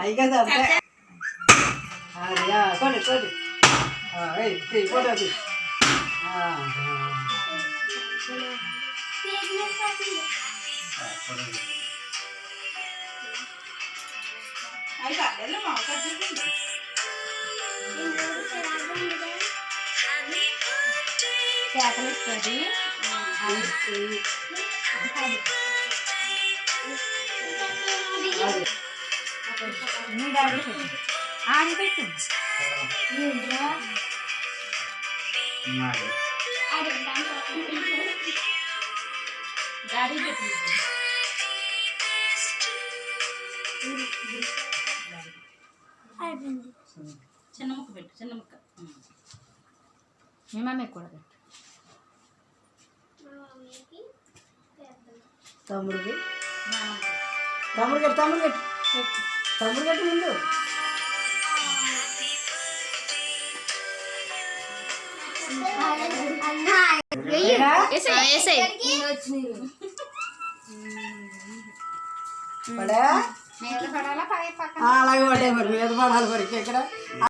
అయి కదా అంతే కొడి కొడి ఫోటో అది చేపలిస్తుంది ఆడి పెట్టు డాడీ పెట్టు చిన్న ముక్క పెట్టు చిన్న ముక్క మీ మమ్మీ కూడా పెట్టు తమ్ముడికి తమ్ముడు కట్టు తమ్ముడు కట్టు తమ్ముడు కట్టు ముందు అలాగే పడే మరి మీద పడాలి మరి ఇక్కడ